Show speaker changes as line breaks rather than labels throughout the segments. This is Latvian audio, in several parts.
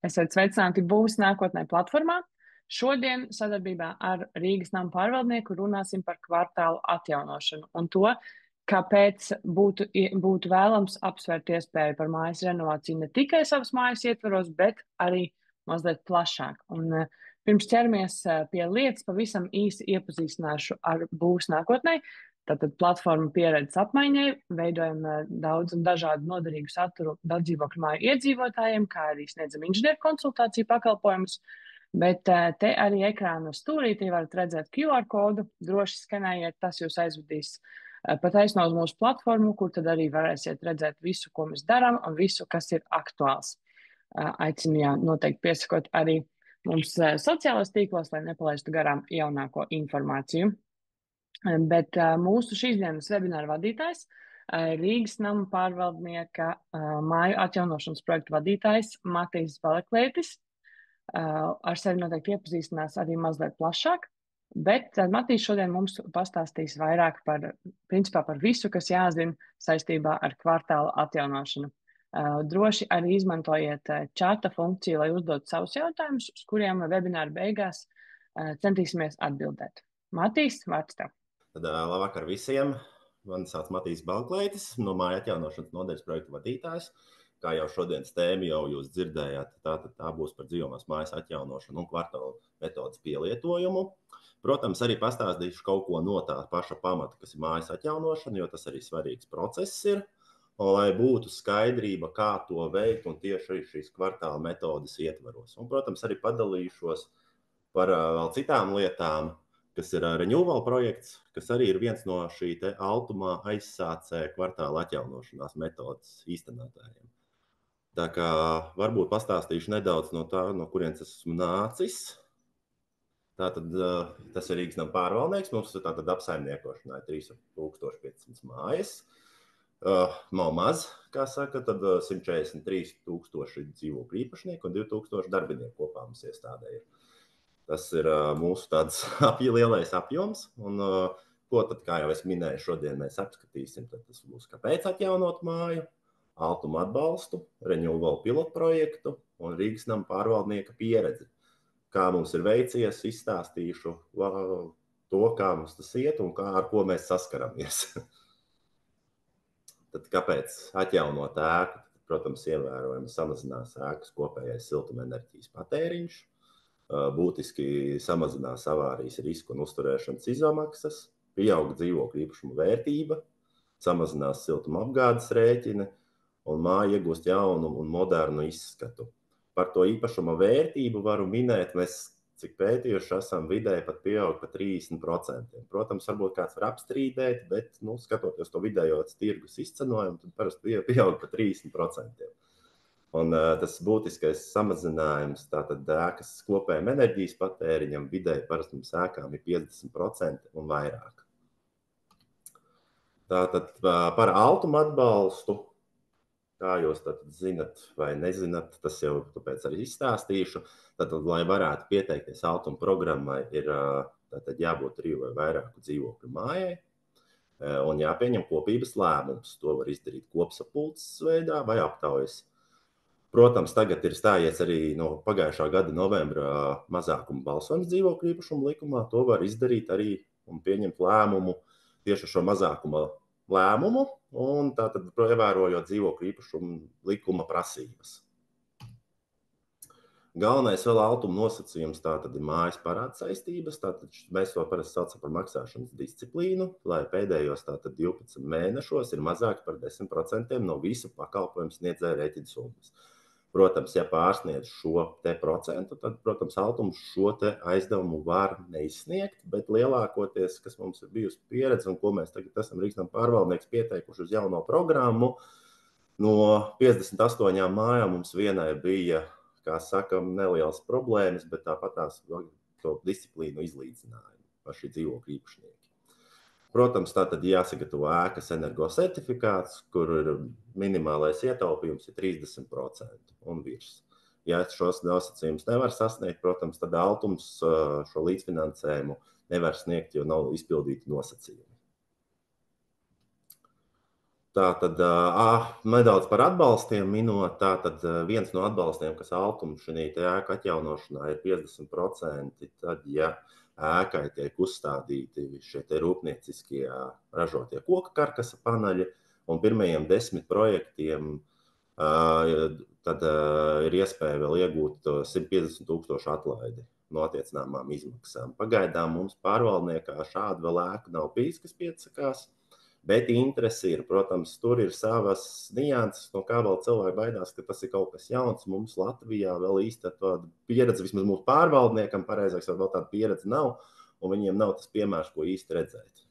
Esiet sveicināti Būs nākotnē platformā. Šodien sadarbībā ar Rīgas namu pārvaldnieku runāsim par kvartālu atjaunošanu un to, kāpēc būtu vēlams apsvērt iespēju par mājas renovāciju ne tikai savas mājas ietvaros, bet arī mazliet plašāk. Pirms ķeramies pie lietas, pavisam īsi iepazīstināšu ar Būs nākotnē. Tātad platforma pieredzes apmaiņai, veidojam daudz un dažādu noderīgu saturu daudzdzīvokļu māju iedzīvotājiem, kā arī sniedzam inženieru konsultāciju pakalpojumus. Bet te arī ekrāna stūrītī varat redzēt QR kodu, droši skanējiet, tas jūs aizvedīs pa taisno uz mūsu platformu, kur tad arī varēsiet redzēt visu, ko mēs darām un visu, kas ir aktuāls. Aicinu jā, noteikti piesakot arī mums sociālajos tīklos, lai nepalaistu garām jaunāko informāciju. Bet mūsu šīs dienas webināra vadītājs, Rīgas nama pārvaldnieka māju atjaunošanas projektu vadītājs Matīs Baleklētis. Ar sevi noteikti iepazīstinās arī mazliet plašāk, bet Matīs šodien mums pastāstīs vairāk par visu, kas jāzina saistībā ar kvartāla atjaunošanu. Droši arī izmantojiet čata funkciju, lai uzdot savus jautājumus, uz kuriem webināra beigās centīsimies atbildēt. Matīs, vārds tev.
Tad labvakar visiem. Mani sauc Matīs Baleklētis, no māju atjaunošanas nodaļas projektu vadītājs. Kā jau šodienas tēmu jau jūs dzirdējāt, tā būs par dzīvomās mājas atjaunošanu un kvartāla metodas pielietojumu. Protams, arī pastāstīšu kaut ko no tā paša pamata, kas ir mājas atjaunošana, jo tas arī svarīgs process ir. Un, lai būtu skaidrība, kā to veikt un tieši šīs kvartāla metodas ietvaros. Un, protams, arī padalīšos par vēl citām lietām, kas ir Renewal projekts, kas arī ir viens no šī te Altumā aizsācēja kvartāla atjaunošanās metodas īstenotājiem. Tā kā varbūt pastāstīšu nedaudz no tā, no kurienes esmu nācis. Tātad tas ir Rīgas nama pārvaldnieks, mums tātad apsaimniekošanā 3500 mājas. Nav maz, kā saka, tad 143 000 dzīvokļu īpašnieku un 2000 darbinieku kopā mums iestādē ir. Tas ir mūsu tāds lielais apjoms, un ko tad, kā jau es minēju, šodien mēs apskatīsim, tad tas būs kāpēc atjaunot māju, Altuma atbalstu, Renewal pilotprojektu un Rīgas nama pārvaldnieka pieredzi. Kā mums ir veicies, izstāstīšu to, kā mums tas iet un ar ko mēs saskaramies. Tad kāpēc atjaunot ēku? Protams, ievērojami samazinās ēkas kopējais siltumenerģijas patēriņš. Būtiski samazinās avārijas risku un uzturēšanas izmaksas, pieaug dzīvokļu īpašumu vērtība, samazinās siltuma apgādes rēķini un māja iegūst jaunu un modernu izskatu. Par to īpašuma vērtību varu minēt, mēs cik pētījuši esam vidēji pat pieaug pa 30%. Protams, varbūt kāds var apstrīdēt, bet skatoties to vidējo tirgus izcenojumu, tad parasti pieaug pa 30%. Un tas būtiskais samazinājums, tātad ēkas kopējiem enerģijas patēriņam vidēji parasti mums ēkām ir 50% un vairāk. Tātad par Altuma atbalstu, kā jūs tātad zinat vai nezinat, tas jau tāpēc arī izstāstīšu. Tātad, lai varētu pieteikties Altuma programmai, ir tātad jābūt 3 vai vairāku dzīvokļu mājai un jāpieņem kopības lēmums. To var izdarīt kopsapulces veidā vai aptaujas. Protams, tagad ir stājies arī no pagājušā gada novembra mazākuma balsojums dzīvokļu īpašumu likumā. To var izdarīt arī un pieņemt lēmumu tieši šo mazākuma lēmumu un tātad ievērojot dzīvokļu īpašumu likuma prasības. Galvenais vēl Altuma nosacījums tātad ir mājas parāda saistības. Tātad mēs to parasti saucam par maksāšanas disciplīnu, lai pēdējos tātad 12 mēnešos ir mazāk par 10% no visu pakalpojumu sniedzēja rēķina summas. Protams, ja pārsniedz šo te procentu, tad, protams, Altums šo te aizdevumu var neizsniegt, bet lielākoties, kas mums ir bijusi pieredze un ko mēs tagad esam Rīgas nama pārvaldnieks pieteikuši uz jauno programmu, no 58 mājām mums vienai bija, kā sakam, nelielas problēmas, bet tāpat tās to disciplīnu izlīdzināja par šī dzīvokļu īpašnieki. Protams, tātad jāsagatavo ēkas energosertifikāts, kur ir minimālais ietaupījums ir 30% un virs. Ja šos nosacījumus nevar sasniegt, protams, tad Altums šo līdzfinansējumu nevar sniegt, jo nav izpildīti nosacījumi. Tātad nedaudz par atbalstiem minot. Tātad viens no atbalstiem, kas Altuma šī ēka atjaunošanā ir 50%, tad, ja ēkai tiek uzstādīti šie rūpnieciskie ražotie koka karkasa paneļi, un pirmajiem 10 projektiem tad ir iespēja vēl iegūt 150,000 atlaidi no attiecināmām izmaksām. Pagaidām mums pārvaldniekā šāda vēl ēka nav bijis, kas piesakās. Bet interesi ir, protams, tur ir savas nianses, no kā vēl cilvēki baidās, ka tas ir kaut kas jauns. Mums Latvijā vēl īsti tāda pieredze, vismaz mūsu pārvaldniekam, pareizāk sakot, vēl tāda pieredze nav, un viņiem nav tas piemērs, ko īsti redzēt.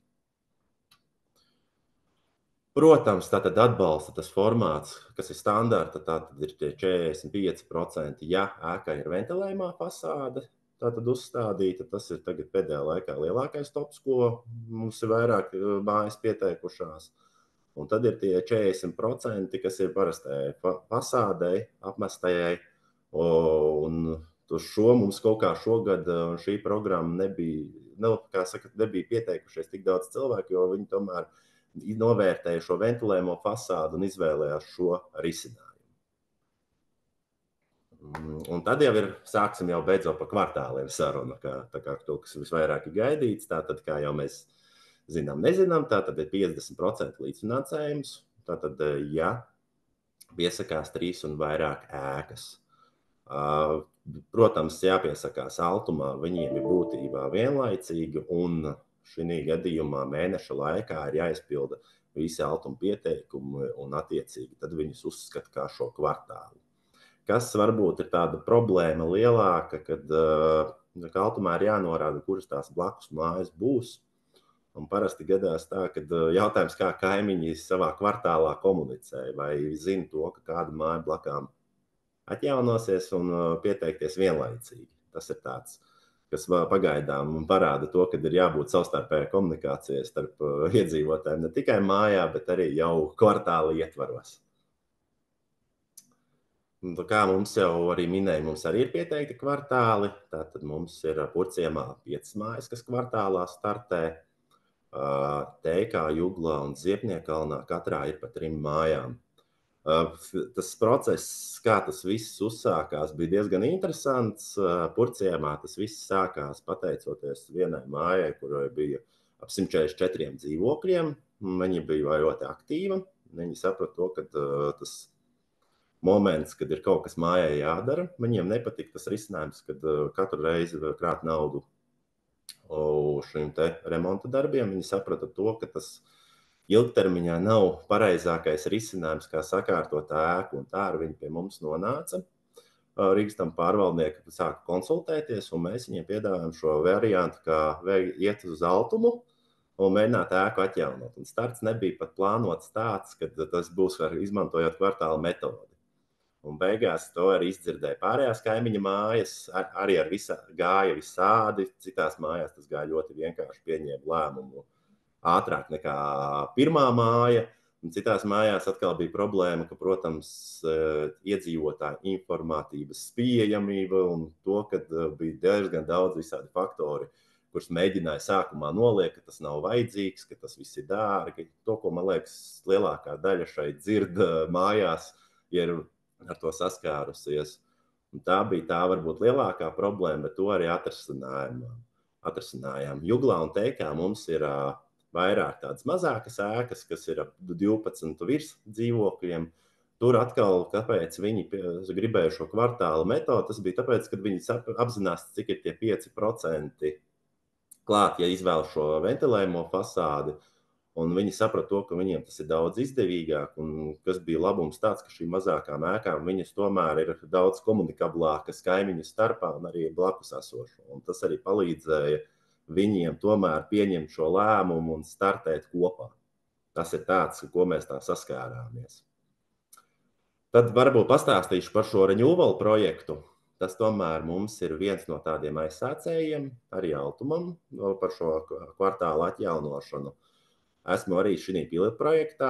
Protams, tātad atbalsta tas formāts, kas ir standarta, tātad ir tie 45%, ja ēkai ir ventilējumā fasāde, tātad uzstādīta. Tas ir tagad pēdējā laikā lielākais tops, ko mums ir vairāk mājas pieteikušās. Un tad ir tie 40%, kas ir parastajai fasādei, apmestajai. Un uz šo mums kaut kā šogad šī programma nebija pieteikušies tik daudz cilvēku, jo viņi tomēr novērtēja šo ventilējumu fasādu un izvēlējās šo risinājumu. Un tad jau sāksim jau beidzot par kvartāliem sarunu, tā kā to, kas visvairāk ir gaidīts. Tātad, kā jau mēs nezinām, tātad ir 50% līdzfinansējums. Tātad, ja piesakās 3 un vairāk ēkas. Protams, jāpiesakās Altumā, viņiem ir būtībā vienlaicīgi, un šī gadījumā mēneša laikā ir jāizpilda visi Altuma pieteikumi, un attiecīgi tad viņus uzskata kā šo kvartālu. Kas varbūt ir tāda problēma lielāka, kad Altumā ir jānorāda, kuras tās blakus mājas būs. Un parasti gadās tā, ka jautājums, kā kaimiņi savā kvartālā komunicē, vai zina to, ka kāda māja blakām atjaunosies un pieteikties vienlaicīgi. Tas ir tāds, kas pagaidām parāda to, ka ir jābūt savstarpējai komunikācijai starp iedzīvotājiem ne tikai mājā, bet arī jau kvartāla ietvaros. Kā mums jau arī minēja, mums arī ir pieteikti kvartāli. Tātad mums ir Purciemā 5 mājas, kas kvartālā startē. Teikā, Juglā un Ziepniekalnā katrā ir pa 3 mājām. Tas process, kā tas viss uzsākās, bija diezgan interesants. Purciemā tas viss sākās pateicoties vienai mājai, kurai bija ap 144 dzīvokļiem. Viņi bija ļoti aktīvi. Viņi saprata to, ka tas moments, kad ir kaut kas mājai jādara. Viņiem nepatīk tas risinājums, kad katru reizi krāt naudu šiem te remonta darbiem. Viņi saprata to, ka tas ilgtermiņā nav pareizākais risinājums, kā sakārtot ēku, un tā arī viņi pie mums nonāca. Rīgas tam pārvaldnieki sāka konsultēties, un mēs viņiem piedāvājam šo variantu, kā iet uz Altumu un mēģināt ēku atjaunot. Un starts nebija pat plānots tāds, ka tas būs izmantojot kvartāla metodi. Un beigās to arī izdzirdēja pārējās kaimiņa mājas, arī ar gāja visādi. Citās mājās tas gāja ļoti vienkārši, pieņēma lēmumu ātrāk nekā pirmā māja. Un citās mājās atkal bija problēma, ka, protams, iedzīvotāju informātības pieejamība un to, ka bija diezgan daudz visādi faktori, kurus mēģināja sākumā noliekt, ka tas nav vajadzīgs, ka tas viss ir dārgi. To, ko, man liekas, lielākā daļa šeit dzird mājās, ir ar to saskārusies. Un tā bija tā varbūt lielākā problēma, bet to arī atrasinājām. Juglā un Teikā mums ir vairāk tādas mazākas ēkas, kas ir ap 12 virs dzīvokļiem. Tur atkal, kāpēc viņi gribēja šo kvartāla metodu, tas bija tāpēc, ka viņi apzinās, cik ir tie 5% klāt, ja izvēl šo ventilējumu fasādi. Un viņi saprata to, ka viņiem tas ir daudz izdevīgāk, un kas bija labums tāds, ka šīm mazākām ēkām viņas tomēr ir daudz komunikablākas kaimiņu starpā un arī blakus esošo. Un tas arī palīdzēja viņiem tomēr pieņemt šo lēmumu un startēt kopā. Tas ir tāds, ko mēs tā saskārāmies. Tad varbūt pastāstīšu par šo renewal projektu. Tas tomēr mums ir viens no tādiem aizsācējiem, arī Altumam, par šo kvartālu atjaunošanu. Esmu arī šī pilotprojektā,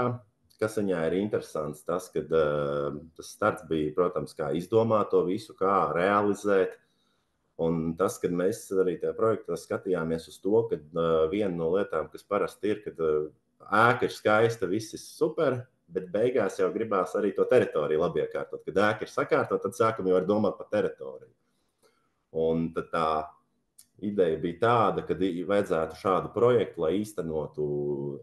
kas viņā ir interesants. Tas, ka tas starts bija, protams, kā izdomāt to visu, kā realizēt. Un tas, kad mēs arī tajā projektā skatījāmies uz to, ka viena no lietām, kas parasti ir, kad ēka ir skaista, viss ir super, bet beigās jau gribās arī to teritoriju labi iekārtot. Kad ēka ir sakārtot, tad sākam jau ar domāt par teritoriju. Un tad tā ideja bija tāda, ka vajadzētu šādu projektu, lai īstenotu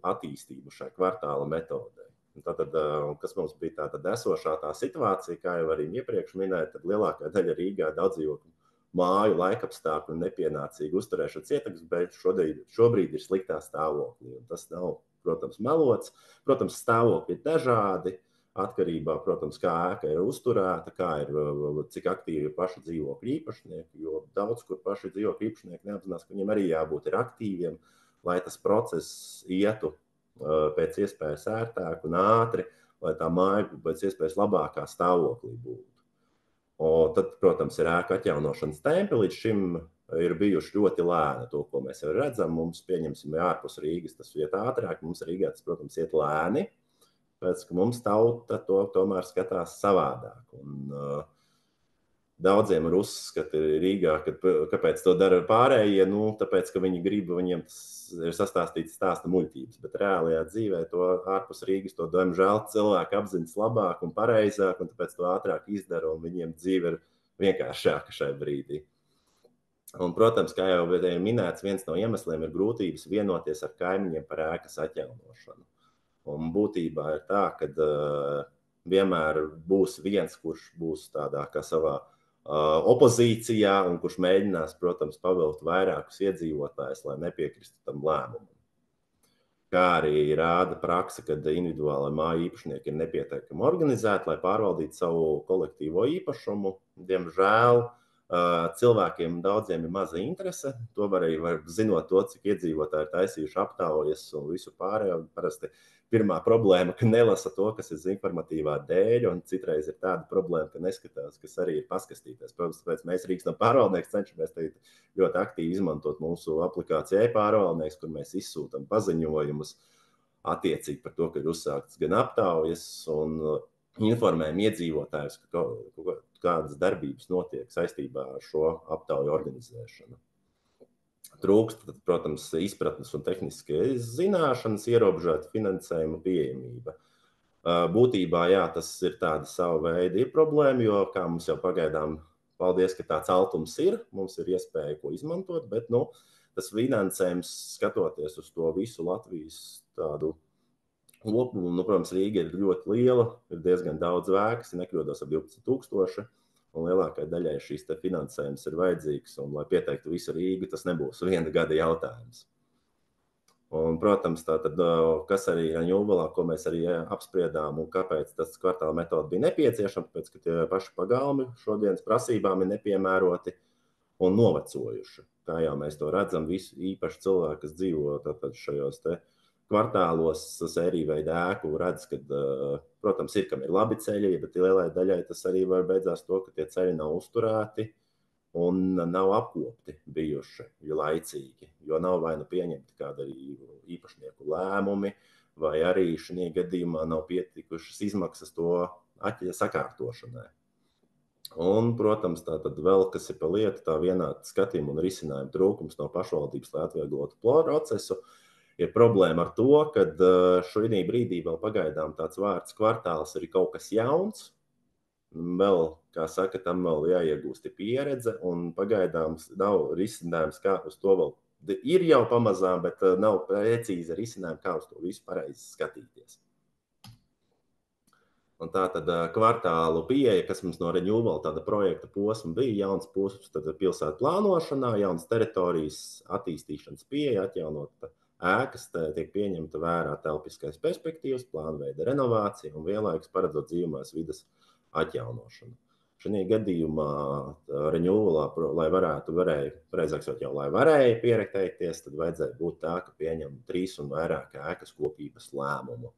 attīstību šai kvartāla metodē. Tātad, kas mums bija tāda esošā tā situācija, kā jau arī iepriekš minēja, tad lielākā daļa Rīgā daudzdzīvokļu māju laikapstākļu un nepienācīgu uzturēšanas ietekmes, bet šobrīd ir sliktā stāvoklī. Un tas nav, protams, melots. Protams, stāvokļi ir dažādi, atkarībā, protams, kā ēka ir uzturēta, cik aktīvi ir paši dzīvokļu īpašnieki, jo daudz, kur paši dzīvokļu īpašnieki neapzinās, ka viņiem arī jābūt ir aktīviem, lai tas process ietu pēc iespējas ērtāk un ātri, lai tā māja pēc iespējas labākā stāvoklī būtu. Un tad, protams, ir ēka atjaunošanas tempi. Līdz šim ir bijuši ļoti lēni. To, ko mēs jau redzam, mums pieņemsim ārpus Rīgas, tas iet ātrāk. Mums Rīgā tas, protams, iet lēni, pēc ka mums tauta to tomēr skatās savādāk. Un daudziem ir uzskati Rīgā, kāpēc to dara pārējie, tāpēc, ka viņi grib, viņiem tas ir sastāstīts stāsta muļķības, bet reālajā dzīvē to ārpus Rīgas to diemžēl cilvēki apzinas labāk un pareizāk, un tāpēc to ātrāk izdara, un viņiem dzīve ir vienkāršāka šai brīdī. Un, protams, kā jau minēts, viens no iemesliem ir grūtības vienoties ar kaimiņiem par ēkas atjaunošanu. Un būtībā ir tā, ka vienmēr būs viens, kurš būs tādā kā savā opozīcijā un kurš mēģinās, protams, pavilkt vairākus iedzīvotājus, lai nepiekristu tam lēmumam. Kā arī rāda praksa, kad individuālai māju īpašnieki ir nepietiekami organizēti, lai pārvaldītu savu kolektīvo īpašumu. Diemžēl cilvēkiem daudziem ir maza interese. To var arī zinot to, cik iedzīvotāji ir taisījuši aptaujas un visu pārējo. Parasti pirmā problēma, ka nelasa to, kas ir informatīvā dēļ, un citreiz ir tāda problēma, ka neskatās, kas arī ir paskastīties. Protams, tāpēc mēs Rīgas pārvaldnieks cenšamies ļoti aktīvi izmantot mūsu aplikāciju e-pārvaldnieks, kur mēs izsūtam paziņojumus attiecīgi par to, ka ir uzsāktas gan aptaujas un informējam iedzīvotājus, ka kādas darbības notiek saistībā ar šo aptauju organizēšanu. Trūkst, protams, izpratnes un tehniskas zināšanas, ierobežota finansējuma pieejamība. Būtībā, jā, tas ir tāda sava veida problēma, jo, kā mums jau pagaidām, paldies, ka tāds altums ir, mums ir iespēja ko izmantot, bet, tas finansējums, skatoties uz to visu Latvijas tādu lopumu, protams, Rīga ir ļoti liela, ir diezgan daudz ēkas, nekļūdos ap 12,000. Un lielākai daļai šīs finansējums ir vajadzīgs, un, lai pieteiktu visu Rīgu, tas nebūs viena gada jautājums. Un, protams, tātad, kas arī ir Ņūbalā, ko mēs arī apspriedām, un kāpēc tas kvartāla metode bija nepieciešama, tāpēc, ka tie paši pagalmi šodienas prasībām ir nepiemēroti un novecojuši. Kā jau mēs to redzam, īpaši cilvēki, kas dzīvo tātad šajos kvartālos, sēriju veidu ēku, redz, ka, protams, ir, kam ir labi ceļi, bet lielai daļai tas arī var beidzās to, ka tie ceļi nav uzturēti un nav apkopti bijuši laicīgi, jo nav vai pieņemti kādi arī īpašnieku lēmumi, vai arī šajā gadījumā nav pietikušas izmaksas to sakārtošanai. Un, protams, tā tad vēl, kas ir pa lietu, tā vienāda skatījuma un risinājuma trūkums no pašvaldības, lai atvieglotu procesu. Ir problēma ar to, ka šodien brīdī vēl pagaidām tāds vārds kvartāls ir kaut kas jauns. Vēl, kā saka, tam vēl jāiegūst pieredze, un pagaidām nav risinājums, kā uz to vēl ir jau pamazām, bet nav precīzi risinājumi, kā uz to visu pareizi skatīties. Un tā tad kvartālu pieeja, kas mums no Reņūvala tāda projekta posma bija, jauns posms tad pilsētu plānošanā, jauns teritorijas attīstīšanas pieeja, atjaunot ēkas, tiek pieņemta vērā telpiskais perspektīvas, plānveida renovācija un vienlaikus paredzot dzīvumās vides atjaunošanu. Šajā gadījumā Reņūvalā, lai varēja pierekteikties, tad vajadzēja būt tā, ka pieņem 3 un vairāk ēkas kopības lēmumu.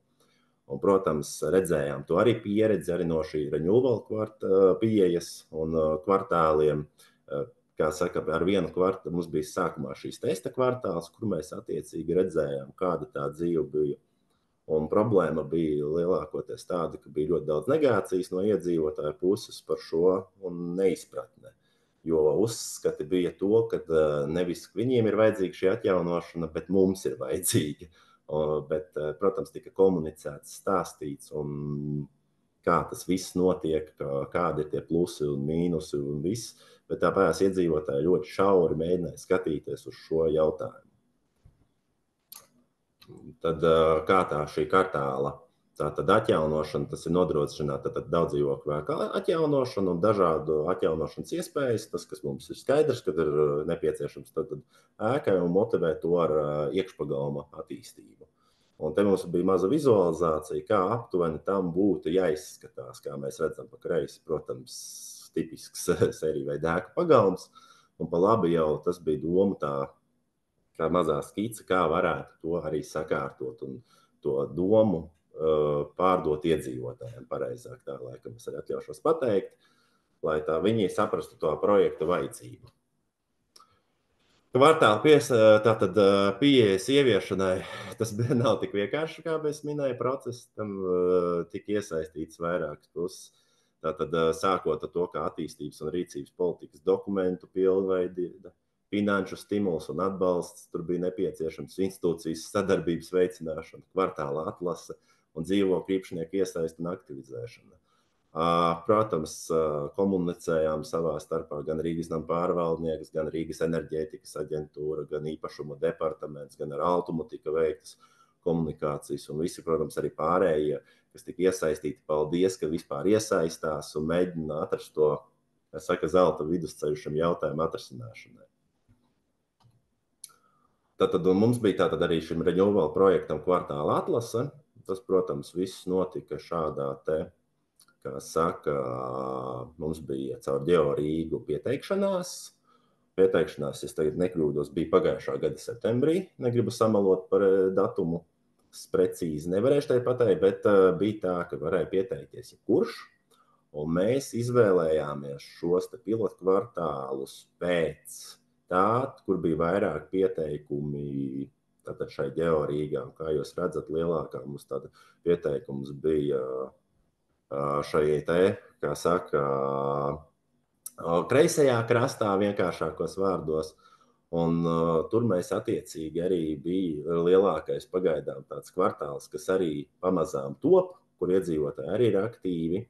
Un, protams, redzējām to arī pieredzi arī no šī Reņūvala pieejas un kvartāliem. Kā saka, ar vienu kvartālu mums bija sākumā šīs testa kvartāls, kur mēs attiecīgi redzējām, kāda tā dzīve bija. Un problēma bija lielākoties tāda, ka bija ļoti daudz negācijas no iedzīvotāju puses par šo un neizpratne. Jo uzskati bija to, ka nevis viņiem ir vajadzīga šī atjaunošana, bet mums ir vajadzīga. Bet, protams, tika komunicēts, stāstīts, un kā tas viss notiek, kādi ir tie plusi un mīnusi un viss, bet tāpēc iedzīvotāji ļoti šauri mēģināja skatīties uz šo jautājumu. Tad kā tā šī kartāla, tātad atjaunošana, tas ir nodrošināt daudz dzīvokļu ēku atjaunošanu un dažādu atjaunošanas iespējas, tas, kas mums ir skaidrs, kad ir nepieciešams tad ēkai un motivēt to ar iekšpagalma attīstību. Un te mums bija maza vizualizācija, kā aptuveni tam būtu jāizskatās, kā mēs redzam pa kreisi, protams, tipisks sēriju veida ēku pagalms, un pa labi jau tas bija doma tā, kā mazā skica, kā varētu to arī sakārtot un to domu pārdot iedzīvotājiem, pareizāk tā, laikam es arī atļaušos pateikt, lai tā viņi saprastu to projekta vajadzību. Kvartāla pieejas ieviešanai, tas nav tik vienkārši, kā es minēju, process, tam tika iesaistīts vairākas puses. Tātad sākot ar to, kā attīstības un rīcības politikas dokumentu pilnveida, finanšu stimuls un atbalsts, tur bija nepieciešams institūcijas sadarbības veicināšana, kvartāla atlase un dzīvokļu īpašnieku iesaist un aktivizēšana. Protams, komunicējām savā starpā gan Rīgas nama pārvaldnieks, gan Rīgas enerģētikas aģentūra, gan īpašuma departaments, gan ar Altumu tika veiktas komunikācijas un visi, protams, arī pārējie, kas tika iesaistīti. Paldies, ka vispār iesaistās un mēģina atrast to, zelta vidusceļu šim jautājumu atrisināšanai. Tātad mums bija arī šim Renewal projektam kvartāla atlase. Tas, protams, viss notika šādā te, kā saka, mums bija caur GeoRīgu pieteikšanās. Pieteikšanās, es tagad nekļūdos, bija pagājušā gada septembrī. Negribu samalot par datumu. Es precīzi nevarēšu tai pateikt, bet bija tā, ka varēja pieteikties jebkurš. Un mēs izvēlējāmies šos te pilotu kvartālus pēc tā, kur bija vairāk pieteikumi tātad šai GeoRīgā. Kā jūs redzat, lielākā mums tāda pieteikums bija šai te, kā saka, kreisajā krastā vienkāršākos vārdos. Un tur mēs attiecīgi arī bija lielākais pagaidām tāds kvartāls, kas arī pamazām top, kur iedzīvotāji arī ir aktīvi.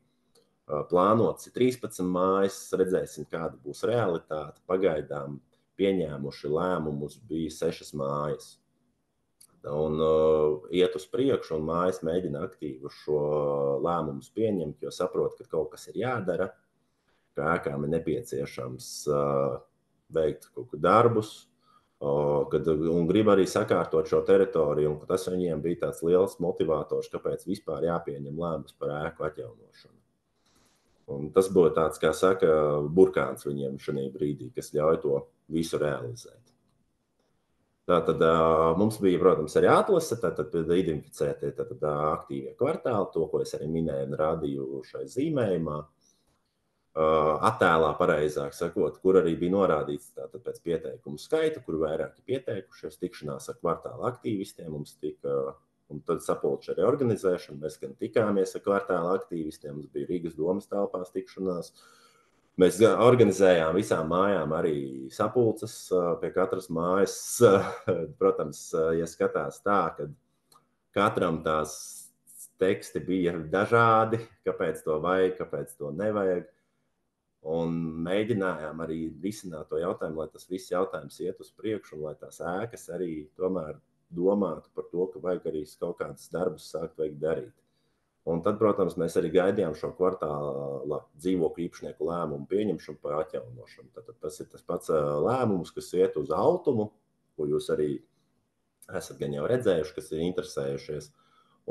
Plānots ir 13 mājas, redzēsim, kāda būs realitāte. Pagaidām pieņēmuši lēmumus bija 6 mājas. Un iet uz priekšu, un mājas mēģina aktīvi šo lēmumus pieņemt, jo saprot, ka kaut kas ir jādara, ka ēkām ir nepieciešams veikt kaut kādu darbus, un grib arī sakārtot šo teritoriju, un tas viņiem bija tāds liels motivators, kāpēc vispār jāpieņem lēmums par ēku atjaunošanu. Un tas būtu tāds, kā saka, burkāns viņiem šajā brīdī, kas ļauj to visu realizēt. Tātad mums bija, protams, arī atlase, tātad identificētie aktīvie kvartāli, to, ko es arī minēju un rādīju šai zīmējumā. Attēlā, pareizāk sakot, kur arī bija norādīts tātad pēc pieteikumu skaita, kur vairāki pieteikušies, tikšanās ar kvartāla aktīvistiem, mums tika, un tad sapulču arī organizēšana, mēs gan tikāmies ar kvartāla aktīvistiem, mums bija Rīgas domas telpās tikšanās. Mēs organizējām visām mājām arī sapulces pie katras mājas. Protams, ja skatās tā, ka katram tās teksti bija dažādi, kāpēc to vajag, kāpēc to nevajag. Un mēģinājām arī risināt to jautājumu, lai tas viss jautājums iet uz priekšu un lai tās ēkas arī tomēr domātu par to, ka vajag arī kaut kādus darbus sākt vajag darīt. Un tad, protams, mēs arī gaidījām šo kvartāla dzīvokļu īpašnieku lēmumu pieņemšanu par atjaunošanu. Tad tas ir tas pats lēmums, kas iet uz Altumu, ko jūs arī esat gan jau redzējuši, kas ir interesējušies.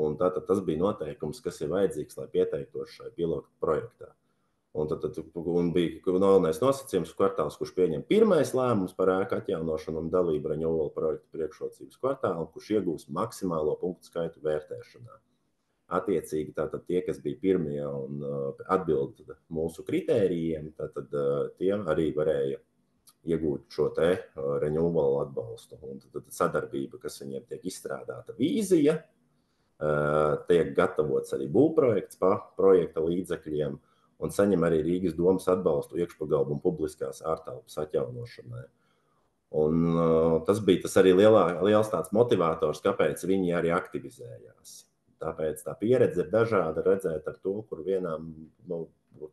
Un tātad tas bija noteikums, kas ir vajadzīgs, lai pieteiktos šai pilotu projektā. Un tad bija galvenais nosacījums kvartāls, kurš pieņem pirmais lēmums par ēku atjaunošanu un dalību Renewal projektu priekšrocības kvartālu, kurš iegūs maksimālo punktu skaitu vērtēšanā. Attiecīgi, tātad tie, kas bija pirmie un atbild mūsu kritērijiem, tātad tie arī varēja iegūt šo te Renewal atbalstu. Un tad sadarbība, kas viņiem tiek izstrādāta vīzija, tiek gatavots arī būvprojekts pa projekta līdzekļiem un saņem arī Rīgas domas atbalstu iekšpagalbu un publiskās ārtelpas atjaunošanai. Un tas bija arī liels tāds motivators, kāpēc viņi arī aktivizējās. Tāpēc tā pieredze ir dažāda, redzēt ar to, kur vienām,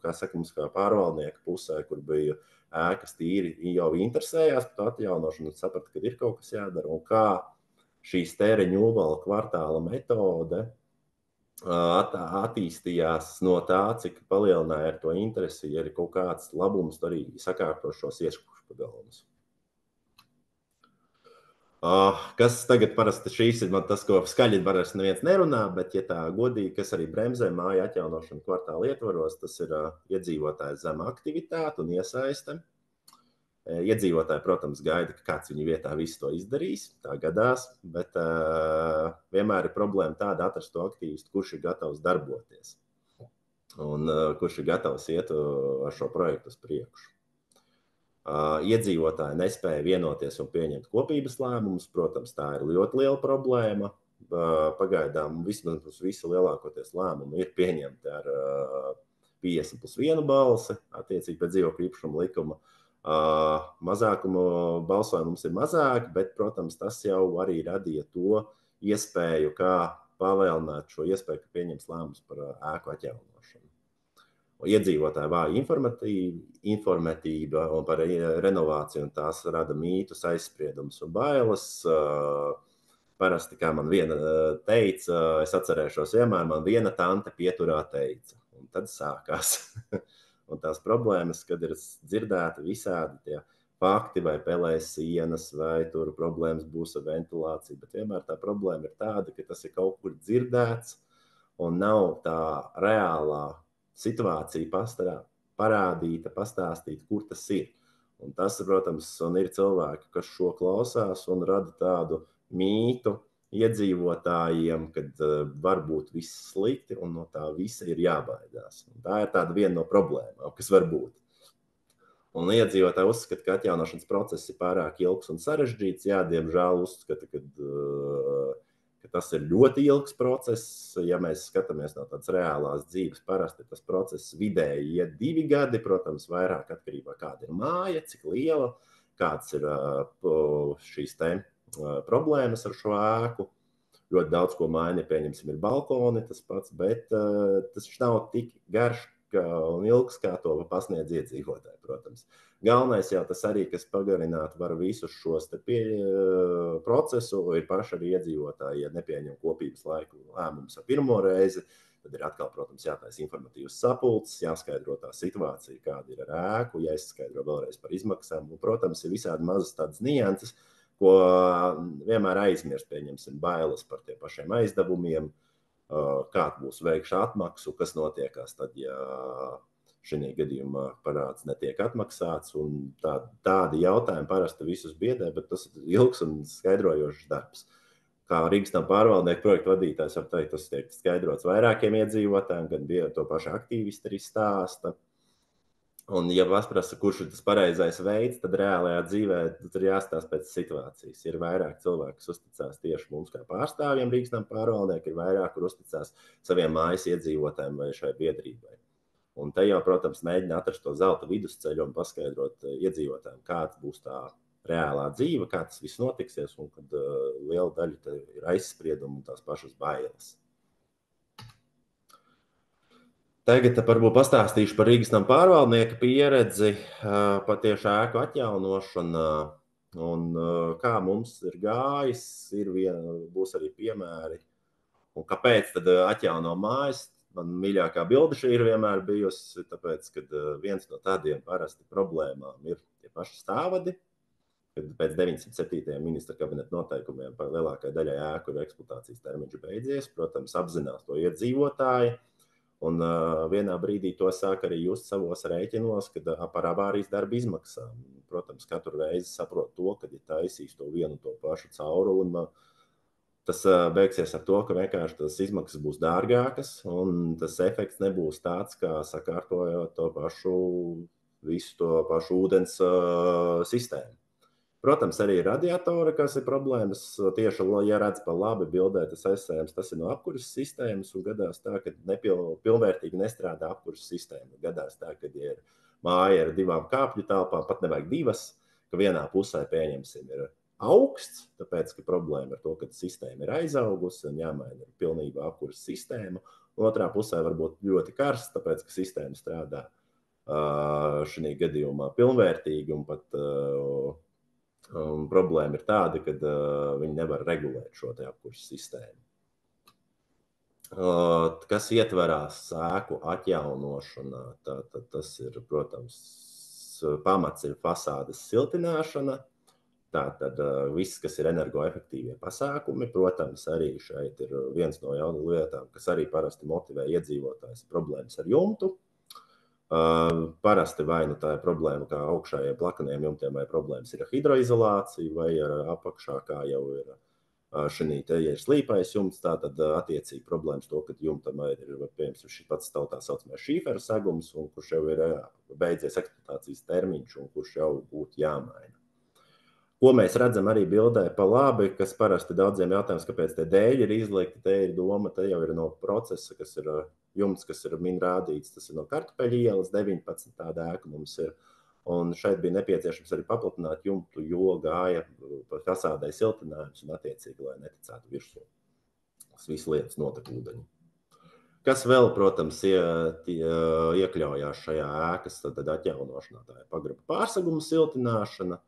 kā saka, mums kā pārvaldnieka pusē, kur bija ēkas tīri, jau interesējās par to atjaunošanu un saprata, ka ir kaut kas jādara, un kā šīs Tēreņu Ūvala kvartāla metode attīstījās no tā, cik palielināja ar to interesi, ja ir kaut kāds labums arī sakārto šos ieškušpagalmus. Kas tagad parasti šīs ir tas, ko skaļi vairs neviens nerunā, bet, ja tā godīgi, kas arī bremzē māju atjaunošanu kvartāla ietvaros, tas ir iedzīvotāju zema aktivitāte un iesaiste. Iedzīvotāji, protams, gaida, ka kāds viņu vietā visu to izdarīs, tā gadās, bet vienmēr ir problēma tāda atrast to aktīvistu, kurš ir gatavs darboties un kurš ir gatavs iet ar šo projektu uz priekšu. Iedzīvotāji nespēja vienoties un pieņemt kopības lēmumus. Protams, tā ir ļoti liela problēma. Pagaidām vismaz visi lielākoties lēmumi ir pieņemti ar 50+1 balsi, attiecīgi pēc dzīvokļu īpašuma likuma. Mazākumu balsojumu mums ir mazāk, bet, protams, tas jau arī radīja to iespēju, kā palielināt šo iespēju, ka pieņems lēmumus par ēku atjaunošanu. Iedzīvotāji vāja informatība un par renovāciju, un tās rada mītus, aizspriedumus un bailes. Parasti, kā man viena teica, es atcerēšos vienmēr, man viena tante pieturā teica, un tad sākās. Un tās problēmas, kad ir dzirdēti visādi tie fakti vai pelēs sienas, vai tur problēmas būs ar ventilāciju, bet vienmēr tā problēma ir tāda, ka tas ir kaut kur dzirdēts un nav tā reālā situācija parādīta, pastāstīta, kur tas ir. Un tas, protams, ir cilvēki, kas šo klausās un rada tādu mītu iedzīvotājiem, kad var būt viss slikti un no tā visa ir jābaidās. Un tā ir tāda viena no problēmām, kas var būt. Un iedzīvotāji uzskata, ka atjaunošanas process ir pārāk ilgs un sarežģīts. Jā, diemžēl uzskata, ka tas ir ļoti ilgs process. Ja mēs skatāmies no tādas reālās dzīves, parasti tas process vidēji iet 2 gadi, protams, vairāk atkarībā kāda ir māja, cik liela, kāds ir šīs problēmas ar šo ēku. Ļoti daudz, ko maina, pieņemsim, ir balkoni, tas pats, bet tas nav tik garš un ilgs, kā to pasniedz iedzīvotāji, protams. Galvenais jau tas arī, kas pagarinātu var visus šos procesu, ir paši arī iedzīvotāji, ja nepieņem kopības laiku lēmumus ar pirmo reizi, tad ir atkal, protams, jātaisa informatīvas sapulces, jāskaidro tā situācija, kāda ir ar ēku, jāizskaidro vēlreiz par izmaksām, un, protams, ir visādi mazas tādas nianses, ko vienmēr aizmirst, pieņemsim, bailes par tiem pašiem aizdevumiem, kāda būs veikša atmaksu, kas notiekās tad, ja šī gadījumā parāds netiek atmaksāts. Un tādi jautājumi parasti visus biedē, bet tas ir ilgs un skaidrojošs darbs. Kā Rīgas nama pārvaldnieku projektu vadītājs var teikt, tas tiek skaidrots vairākiem iedzīvotājiem, gan to pašu aktīvisti arī stāsta. Un, ja prasa, kurš ir tas pareizais veids, tad reālajā dzīvē tad ir jāstāsta pēc situācijas. Ir vairāk cilvēku, kas uzticās tieši mums kā pārstāvjiem Rīgas nama pārvaldnieki, ir vairāk, kur uzticās saviem mājas iedzīvotājiem vai šai biedrībai. Un te jau, protams, mēģina atrast to zelta vidusceļu un paskaidrot iedzīvotājiem, kāds būs tā reālā dzīve, kā tas viss notiksies, un kad liela daļa ir aizspriedumi un tās pašas bailes. Tagad varbūt pastāstīšu par Rīgas nama pārvaldnieka pieredzi patieši ēku atjaunošanā un kā mums ir gājis, būs arī piemēri. Un kāpēc tad atjauno mājas? Man mīļākā bilde šī ir vienmēr bijusi, tāpēc, kad viens no tādiem parasti problēmām ir tie paši stāvvadi, kad pēc 907. ministra kabineta noteikumiem par lielākai daļai ēku ir eksploatācijas termiņš beidzies. Protams, apzinās to iedzīvotāji. Un vienā brīdī to sāk arī just savos rēķinos, kad par avārijas darbu izmaksām. Protams, katru reizi saprot to, kad ja taisīs to vienu to pašu cauruli, tas beigsies ar to, ka vienkārši tas izmaksas būs dārgākas, un tas efekts nebūs tāds, kā sakārtojot to pašu, visu to pašu ūdens sistēmu. Protams, arī radiatori, kas ir problēmas, tieši, ja redz pa labi bildē, tas aizsējums, tas ir no apkuras sistēmas, un gadās tā, ka pilnvērtīgi nestrādā apkuras sistēma. Gadās tā, ka ir māja ar 2 kāpļu telpām, pat nevajag 2, ka vienā pusē pieņemsim ir augsts, tāpēc, ka problēma ir to, ka sistēma ir aizaugusi un jāmaina pilnībā apkuras sistēma. Otrā pusē var būt ļoti karsts, tāpēc, ka sistēma strādā šī gadījumā pilnvērtīgi un pat problēma ir tāda, ka viņi nevar regulēt šo te apkuras sistēmu. Kas ietverās ēku atjaunošanā, tad tas ir, protams, pamats ir fasādes siltināšana. Tātad viss, kas ir energoefektīvie pasākumi, protams, arī šeit ir viens no jaunām lietām, kas arī parasti motivē iedzīvotājs problēmas ar jumtu. Parasti vai nu tā ir problēma, kā augšējiem plakaniem jumtiem, vai problēmas ir ar hidroizolāciju, vai ar apakšā, kā jau ir šī te, ja ir slīpais jumts, tātad attiecīgi problēmas to, ka jumtam ir, piemēram, šis pats tā saucamais šīfera segums, un kurš jau ir beidzies eksploatācijas termiņš, un kurš jau būtu jāmaina. Ko mēs redzam arī bildē pa labi, kas parasti daudziem jautājums, kāpēc tie dēļi ir izlikti, te ir doma, te jau ir no procesa, kas ir jumts, kas ir rādīts, tas ir no Kartupeļu ielas, 19 tāda ēka mums ir. Un šeit bija nepieciešams arī paplatināt jumtu, jo gāja pa fasādai siltinājums un attiecīgi, lai neticētu virsū. Tas viss lietas notek ūdeņi. Kas vēl, protams, iekļaujās šajā ēkas tad atjaunošanā, tā ir pagraba pārseguma siltināšana,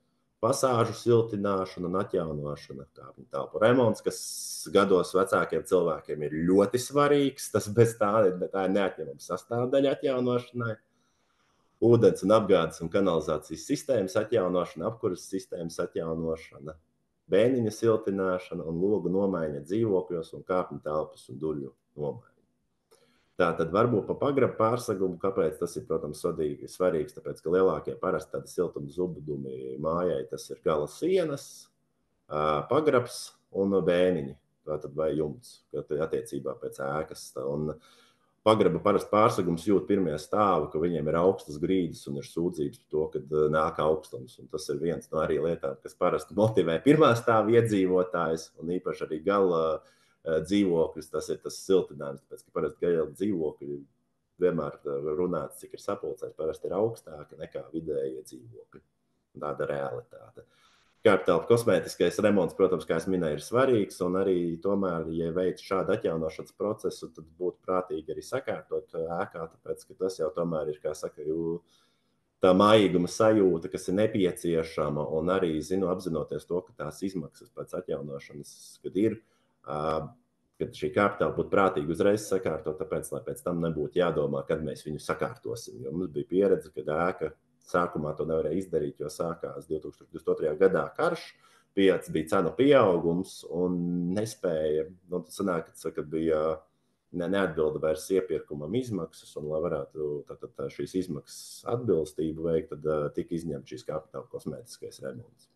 pasāžu siltināšana un atjaunošana, kāpņu telpu remonts, kas gados vecākiem cilvēkiem ir ļoti svarīgs, tas bez tā ir neatņemama sastāvdaļa atjaunošanai. Ūdens un apgādes un kanalizācijas sistēmas atjaunošana, apkuras sistēmas atjaunošana, bēniņa siltināšana un logu nomaiņa dzīvokļos un kāpņu telpas un duļu nomaiņa. Tātad varbūt pa pagrabu pārsegumu, kāpēc tas ir, protams, svarīgs, tāpēc, ka lielākie parasti tādi siltuma zubudumi mājai, tas ir gala sienas, pagrabs un bēniņi, tātad vai jumts, attiecībā pēc ēkas. Un pagraba parasti pārsegums jūt pirmie stāvi, ka viņiem ir augstas grīdas un ir sūdzības par to, kad nāk augstums. Un tas ir viens no arī lietām, kas parasti motivē pirmā stāva iedzīvotājs un īpaši arī gala dzīvokļus, tas ir tas siltinājums, tāpēc, ka parasti gala dzīvokļi vienmēr runāts, cik ir sapulcēs, parasti ir augstāka nekā vidējie dzīvokļi. Tāda realitāte. Kāptelpu kosmētiskais remonts, protams, kā es minēju, ir svarīgs, un arī tomēr, ja veic šādu atjaunošanas procesu, tad būtu prātīgi arī sakārtot ēkā, tāpēc, ka tas jau tomēr ir, kā saka, tā mājīguma sajūta, kas ir nepieciešama, un arī apzinoties to, ka tās izmaksas pēc atjaunošanas, kad ir, kad šī kāptelpa būtu prātīgi uzreiz sakārtot, tāpēc, lai pēc tam nebūtu jādomā, kad mēs viņu sakārtosim. Jo mums bija pieredze, kad ēka sākumā to nevarēja izdarīt, jo sākās 2022. gadā karš, bija cenu pieaugums un nespēja, tas sanāk, ka bija neatbilda vairs iepirkumam izmaksas, un lai varētu šīs izmaksas atbilstību veikt, tad tika izņemts šīs kāptelpu kosmētiskais remonts.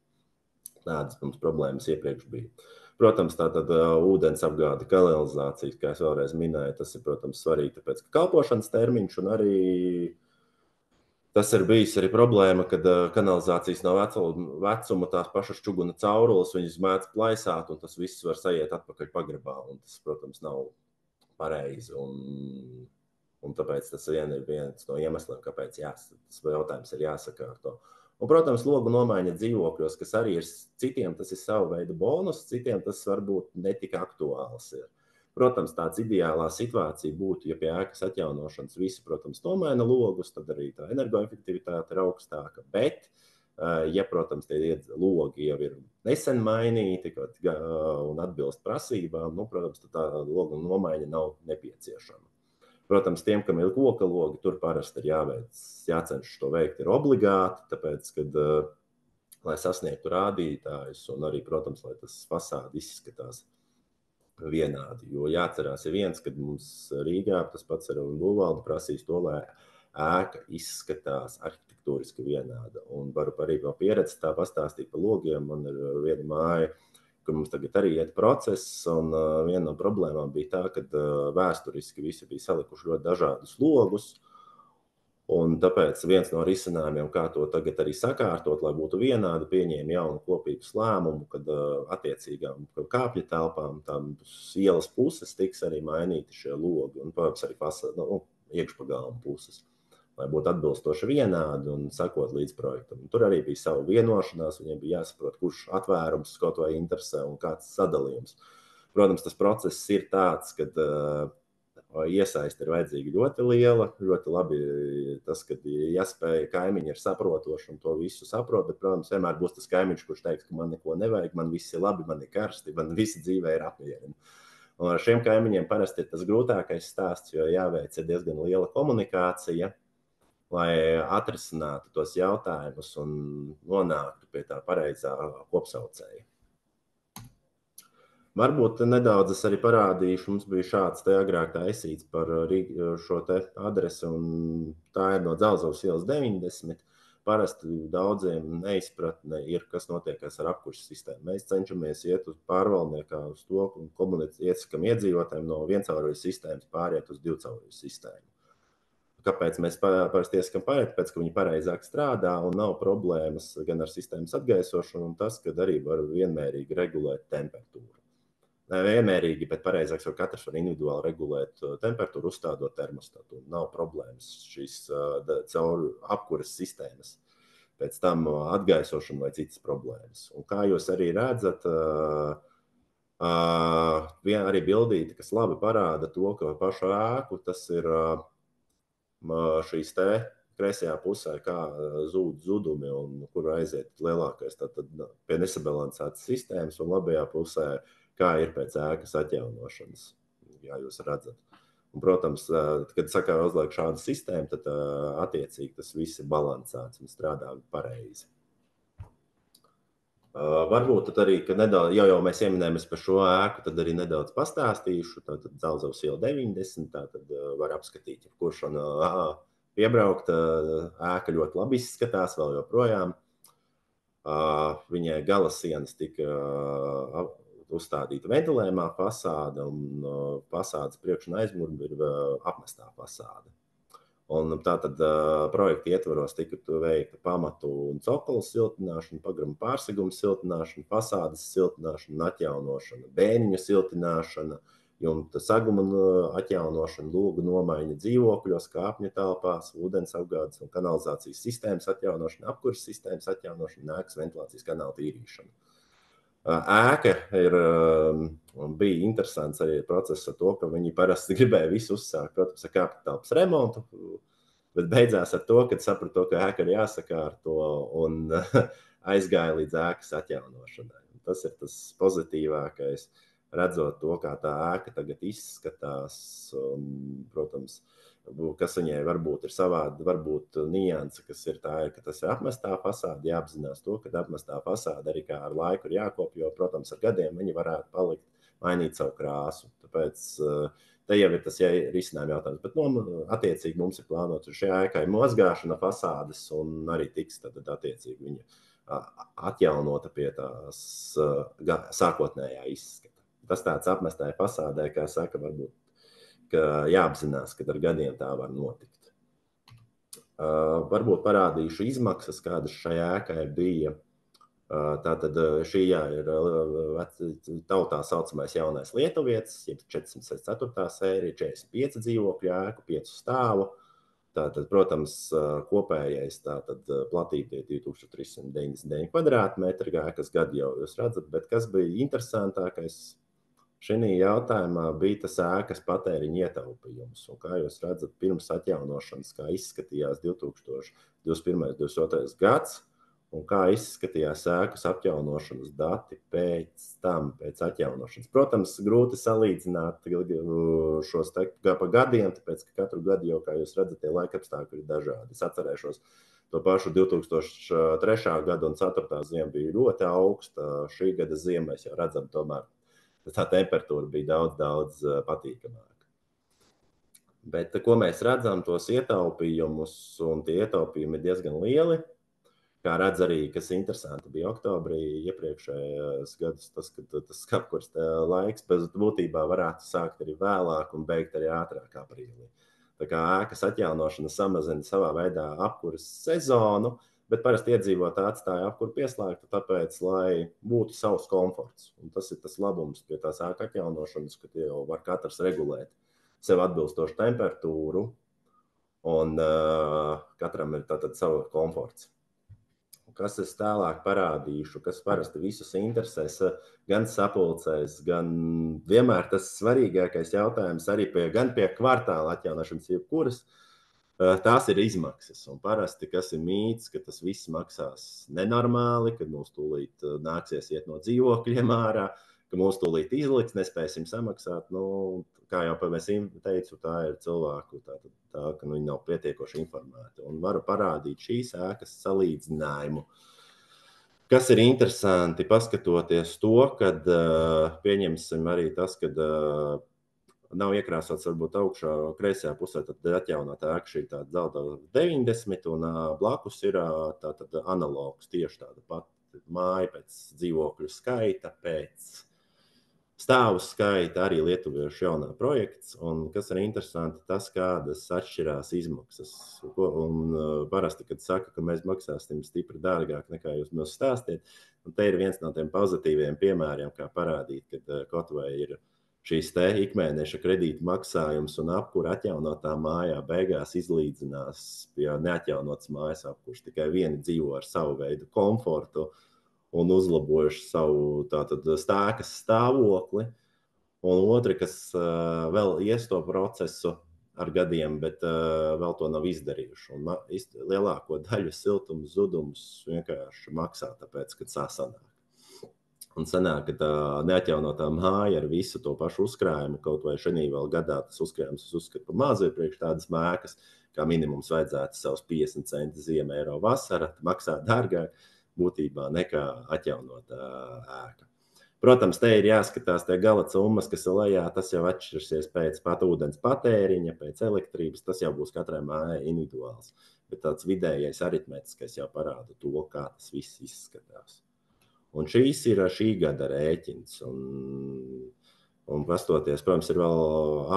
Tādas mums problēmas iepriekš bija. Protams, tātad ūdens apgāde, kanalizācijas, kā es vēlreiz minēju, tas ir, protams, svarīgi, tāpēc, ka kalpošanas termiņš un arī tas ir bijis arī problēma, kad kanalizācijas nav vecuma, tās pašas čuguna caurules, viņas mēdz plaisāt, un tas viss var sajiet atpakaļ pagrabā, un tas, protams, nav pareizi, un tāpēc tas ir viens no iemesliem, kāpēc tas jautājums ir jāsakārto. Un, protams, logu nomaiņa dzīvokļos, kas arī ir citiem, tas ir savu veidu bonus, citiem tas varbūt netik aktuāls ir. Protams, tāds ideālā situācija būtu, ja pie ēkas atjaunošanas visi, protams, nomaina logus, tad arī tā energoefektivitāte ir augstāka, bet, ja, protams, tie logi jau ir nesen mainīti un atbilst prasībām, protams, tad tā logu nomaiņa nav nepieciešama. Protams, tiem, kam ir koka logi, tur parasti ir jācenšas to veikt, ir obligāti, tāpēc, kad, lai sasniegtu rādītājus un arī, protams, lai tas fasādi izskatās vienādi. Jo jāatcerās ir viens, kad mums Rīgā tas pats ar būvvalde prasīs to, lai ēka izskatās arhitektūriski vienāda. Un varu arī no pieredzes tā pastāstīt par logiem. Man ir viena māja, ka mums tagad arī iet process, un viena no problēmām bija tā, ka vēsturiski visi bija salikuši ļoti dažādus logus, un tāpēc viens no risinājumiem, kā to tagad arī sakārtot, lai būtu vienādi, pieņēma jaunu kopības lēmumu, kad attiecīgām kāpļu telpām, tam ielas puses tiks arī mainīti šie logi, un, protams, arī iekšpagalma puses. lai būtu atbilstoši vienādi un sakot līdz projektam. Un tur arī bija sava vienošanās, viņiem bija jāsaprot, kurš atvērums kaut vai interesē un kāds sadalījums. Protams, tas process ir tāds, ka iesaiste ir vajadzīga ļoti liela, ļoti labi tas, ka jāspēj kaimiņi ir saprotoši un to visu saprot, bet, protams, vienmēr būs tas kaimiņš, kurš teiks, ka man neko nevajag, man viss ir labi, man ir karsti, man visi dzīvē ir apmierina. Un ar šiem kaimiņiem parasti ir tas grūtākais stāsts, jo jāveic diezgan liela komunikācija, lai atrisinātu tos jautājumus un nonāktu pie tā pareizā kopsaucēja. Varbūt nedaudz es arī parādīšu, mums bija šāds te agrāk taisīts par šo te adresi, un tā ir no Dzelzavas ielas 90. Parasti daudziem neizpratne ir, kas notiekās ar apkurses sistēmu. Mēs cenšamies iet uz pārvaldniekā uz to, un iesakam iedzīvotājiem no viencauruļu sistēmas pāriet uz divcauruļu sistēmu. Kāpēc mēs parasti iesakam pāriet? Tāpēc, ka viņi pareizāk strādā un nav problēmas gan ar sistēmas atgaisošanu, un tas, kad arī var vienmērīgi regulēt temperatūru. Vienmērīgi, bet pareizāk, jo katrs var individuāli regulēt temperatūru, uzstādot termostatu. Nav problēmas šīs caur apkuras sistēmas. Pēc tam atgaisošana vai citas problēmas. Un kā jūs arī redzat, arī bildīte, kas labi parāda to, ka pašu ēku, tas ir šīs te kreisajā pusē, kā zudumi un kur aiziet lielākais tātad pie nesabalansētas sistēmas un labajā pusē kā ir pēc ēkas atjaunošanas, jā, jūs redzat. Un, protams, kad sakā uzliek šādu sistēmu, tad attiecīgi tas viss ir balansēts un strādā pareizi. Varbūt tad arī, ka nedaudz, jau mēs ieminējamies par šo ēku, tad arī nedaudz pastāstīšu. Tātad Dzelzavas iela 90, tātad var apskatīt, kurš un piebraukt. Ēka ļoti labi izskatās vēl joprojām. Viņai gala sienas tika uzstādīta ventilējumā fasāde un fasādes priekš un aizmugurē ir apmestā fasāde. Un tātad projekta ietvaros tika veikta pamatu un cokola siltināšana, pagrama pārseguma siltināšana, fasādes siltināšana, atjaunošana, bēniņu siltināšana, jumta saguma atjaunošana, logu nomaiņa dzīvokļos, kāpņu telpās, ūdens apgādes un kanalizācijas sistēmas atjaunošana, apkuras sistēmas atjaunošana, ēkas ventilācijas kanāla tīrīšana. Ēka bija interesants arī process ar to, ka viņi parasti gribēja visu uzsākt, protams, ar kāpņu telpas remontu, bet beidzās ar to, kad sapratu, ka ēka ir jāsakārto un aizgāja līdz ēkas atjaunošanai. Tas ir tas pozitīvākais, redzot to, kā tā ēka tagad izskatās un, protams, kas viņai varbūt ir savādi, varbūt nianse, kas ir tā, ka tas ir apmestā fasāde, jāapzinās to, ka apmestā fasāde arī kā ar laiku ir jākopja, jo, protams, ar gadiem viņi varētu palikt, mainīt savu krāsu. Tāpēc te jau ir tas risinājuma jautājums. Bet attiecīgi mums ir plānots ar šajā ēkai mozgāšana fasādes un arī tiks tad attiecīgi viņa atjaunota pie tās sākotnējā izskata. Tas tāds apmestāja fasādē, kā saka, varbūt ka jāapzinās, ka ar gadiem tā var notikt. Varbūt parādīšu izmaksas, kādas šai ēkai bija. Tātad šī ir tautā saucamais jaunais Lietuvietis, 404. sērija, 45 dzīvokļu ēku, 5 stāvu. Tātad, protams, kopējais tātad platība ir 2399 kvadrātmetri, kas gadu jau jūs redzat, bet kas bija interesantākais šī jautājumā bija tas ēkas patēriņa ietaupījums. Un kā jūs redzat, pirms atjaunošanas, kā izskatījās 2021.–2022. gads, un kā izskatījās ēkas atjaunošanas dati pēc atjaunošanas. Protams, grūti salīdzināt šos pa gadiem, tāpēc, ka katru gadu jau, kā jūs redzat, tie laikapstākļi ir dažādi. Es atcerēšos to pašu 2003. gadu un 4. ziema bija ļoti augsta. Šī gada ziema mēs jau redzam tomēr, tā temperatūra bija daudz patīkamāka. Bet ko mēs redzam, tos ietaupījumus, un tie ietaupījumi ir diezgan lieli. Kā redz arī, kas interesanti bija oktobrī iepriekšējos gadus, tas, ka tas apkurs laiks bez būtībā varētu sākt arī vēlāk un beigt arī ātrāk aprīlī. Tā kā ēkas atjaunošana samazina savā veidā apkuras sezonu, bet parasti iedzīvotāji atstāja apkuru pieslēgtu, tāpēc, lai būtu savs komforts. Un tas ir tas labums pie tās ēka atjaunošanas, ka jau var katrs regulēt sev atbilstošu temperatūru un katram ir tātad sava komforts. Kas es tālāk parādīšu, kas parasti visus interesēs, gan sapulcēs, gan vienmēr tas svarīgākais jautājums arī gan pie kvartāla atjaunošanas, jebkuras, tās ir izmaksas. Un parasti, kas ir mīts, ka tas viss maksās nenormāli, kad mums tūlīt nāksies iet no dzīvokļiem ārā, ka mūs tūlīt izliks, nespēsim samaksāt. Nu, kā jau es teicu, tā ir cilvēku, tā, ka viņi nav pietiekoši informēti. Un varu parādīt šīs ēkas salīdzinājumu. Kas ir interesanti, paskatoties to, kad pieņemsim arī tas, kad nav iekrāsots varbūt augšā kreisajā pusē, tad atjaunotā ēka šī tāda zelta 90, un blakus ir tātad analogs, tieši tāda pati māja pēc dzīvokļu skaita, pēc stāvu skaita, arī lietuviešu jaunā projekts, un kas ir interesanti, tas, kādas atšķirās izmaksas. Un parasti, kad saka, ka mēs maksāsim stipri dārgāk nekā jūs mums stāstiet, un te ir viens no tiem pozitīviem piemēriem, kā parādīt, kad kaut vai ir šīs te ikmēneša kredīta maksājums un apkura atjaunotā mājā beigās izlīdzinās pie neatjaunotas mājas apkurs. Tikai vieni dzīvo ar savu veidu komfortu un uzlabojuši savu tātad stēkas stāvokli, un otri, kas vēl ies to procesu ar gadiem, bet vēl to nav izdarījuši. Un lielāko daļu siltums, zudums vienkārši maksā, tāpēc, kad sasanāk. Un sanāk, ka tā neatjaunotā māja ar visu to pašu uzkrājumu, kaut vai šajā vēl gadā tas uzkrājums, es uzskatu par mazu priekš tādas mēkas, kā minimums vajadzētu savus 50 centi ziema, eiro vasara, maksā dārgāk būtībā nekā atjaunotā ēka. Protams, te ir jāskatās tie gala summas, kas ir lejā, tas jau atšķirsies pēc pat ūdens patēriņa, pēc elektrības, tas jau būs katrai mājai individuāls. Bet tāds vidējais aritmetiskais jau parāda to, kā tas viss izskatās. Un šīs ir šī gada rēķins. Un pastoties, protams, ir vēl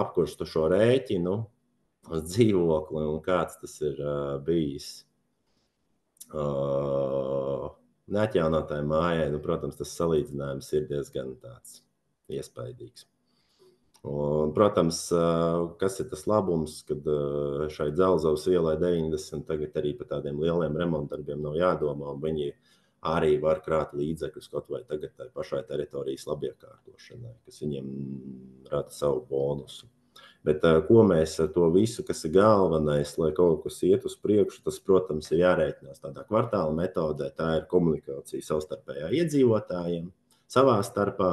apkurstu šo rēķinu uz dzīvokli un kāds tas ir bijis. Neatjaunotai mājai, nu, protams, tas salīdzinājums ir diezgan tāds iespaidīgs. Un, protams, kas ir tas labums, kad šai Dzelzavas ielai 90 tagad arī par tādiem lieliem remontdarbiem nav jādomā, un viņi arī var krāt līdzekļus kaut vai tagad tai pašai teritorijas labiekārtošanai, kas viņiem rada savu bonusu. Bet ko mēs ar to visu, kas ir galvenais, lai kaut kas iet uz priekšu, tas, protams, ir jārēķinās tādā kvartāla metodē. Tā ir komunikācija savstarpējā iedzīvotājiem, savā starpā,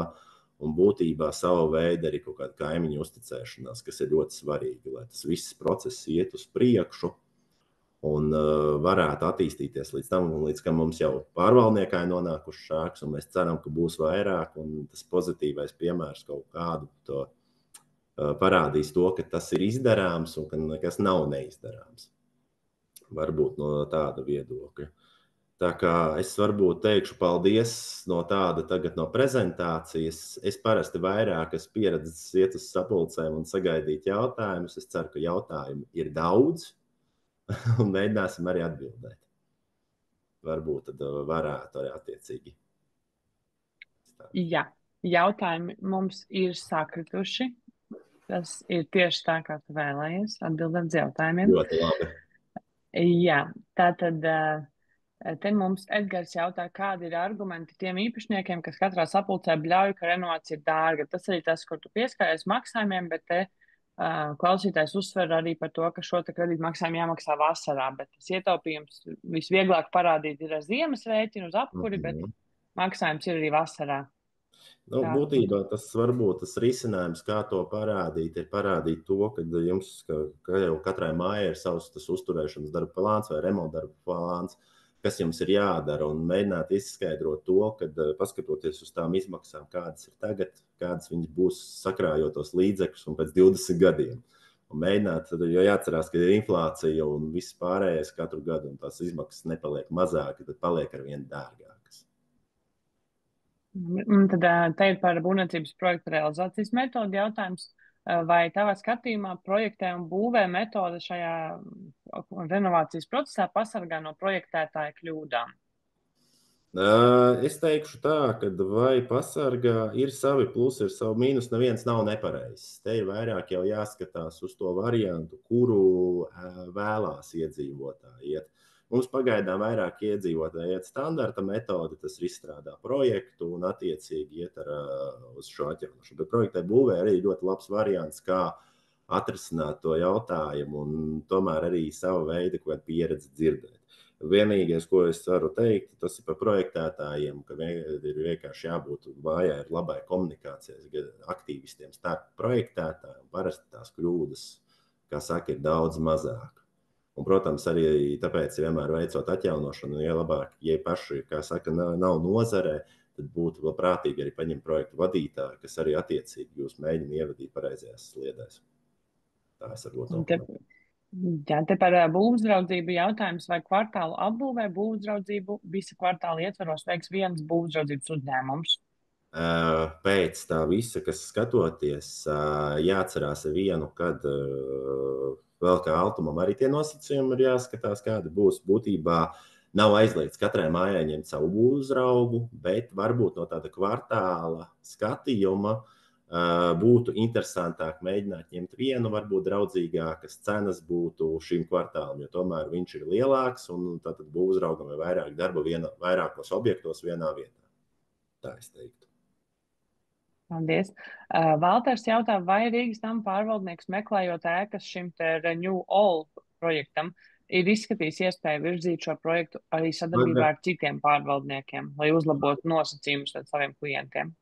un būtībā sava veida arī kaut kāda kaimiņu uzticēšanās, kas ir ļoti svarīgi, lai tas viss process iet uz priekšu un varētu attīstīties līdz tam, un līdz kam mums jau pārvaldniekā ir nonākuši šāks, un mēs ceram, ka būs vairāk, un tas pozitīvais piemērs kaut kādu to parādīs to, ka tas ir izdarāms un ka nekas nav neizdarāms. Varbūt no tāda viedokļa. Tā kā es varbūt teikšu paldies no tāda tagad no prezentācijas. Es parasti vairāk esmu pieredzes iet uz sapulcēm un sagaidīt jautājumus. Es ceru, ka jautājumu ir daudz un mēģināsim arī atbildēt. Varbūt tad varētu arī attiecīgi.
Jā, jautājumi mums ir sakrituši. Tas ir tieši tā, kā tu vēlējies atbildēt uz jautājumiem.
Ļoti labi.
Jā, tātad te mums Edgars jautā, kādi ir argumenti tiem īpašniekiem, kas katrā sapulcē bļauj, ka renovācija ir dārga. Tas arī tas, kur tu pieskāries maksājumiem, bet te klausītājs uzsver arī par to, ka šo te kredītu maksājumu jāmaksā vasarā, bet tas ietaupījums visvieglāk parādīt ir ar ziemas rēķinu uz apkuri, bet maksājums ir arī vasarā.
Nu, būtībā tas varbūt tas risinājums, kā to parādīt, ir parādīt to, ka jums, ka jau katrai mājai ir savs tas uzturēšanas darba plāns vai remonta darba plāns, kas jums ir jādara, un mēģināt izskaidrot to, kad paskatoties uz tām izmaksām, kādas ir tagad, kādas viņas būs sakrājotos līdzekļus un pēc 20 gadiem. Un mēģināt, jo jāatcerās, ka ir inflācija un viss pārējais katru gadu, un tās izmaksas nepaliek mazāk, tad paliek ar vien dārgākas.
Tad te ir par būvniecības projektu realizācijas metodu jautājums. Vai tavā skatījumā projektē un būvē metode šajā renovācijas procesā pasargā no projektētāja kļūdām?
Es teikšu tā, ka vai pasargā ir savi plusi, ir savi mīnus, neviens nav nepareizs. Te ir vairāk jau jāskatās uz to variantu, kuru vēlās iedzīvotāji iet. Mums pagaidām vairāk iedzīvotāji iet standarta metodi, tas ir izstrādā projektu un attiecīgi iet uz šo atjaunošanu. Bet projektai būvē arī ļoti labs variants, kā atrisināt to jautājumu un tomēr arī savu veidu, ko pieredzi dzirdēt. Vienīgais, ko es varu teikt, tas ir par projektētājiem, ka ir vienkārši jābūt vājai ar labai komunikācijai aktīvistiem starp projektētājiem. Parasti tās kļūdas, kā saka, ir daudz mazāk. Un, protams, arī tāpēc vienmēr veicot atjaunošanu, ja labāk, ja paši, kā saka, nav nozarē, tad būtu vēl prātīgi arī paņemt projektu vadītāju, kas arī attiecīgi jūs mēģina ievadīt pareizajās sliedēs. Tā es varbūt nokomentu.
Jā, te par būvuzraudzību jautājums, vai kvartālu apbūvē būvuzraudzību visa kvartāla ietvaros veiks viens būvuzraudzības uzņēmums?
Pēc tā visa, kas skatoties, jāatcerās vienu, kad vēl kā Altumam arī tie nosacījumi ir jāskatās, kādi būs. Būtībā nav aizliegts katrai mājai ņemt savu būvuzraugu, bet varbūt no tāda kvartāla skatījuma būtu interesantāk mēģināt ņemt vienu, varbūt draudzīgākas cenas būtu šim kvartālam, jo tomēr viņš ir lielāks un tātad būvuzraugam ir vairāk darba vairākos objektos vienā vietā. Tā es teiktu.
Paldies. Valters jautā, vai Rīgas nama pārvaldnieks meklējot ēkas šim te Renew All projektam ir izskatījis iespēju virzīt šo projektu arī sadarbībā ar citiem pārvaldniekiem, lai uzlabotu nosacījumus ar saviem klientiem?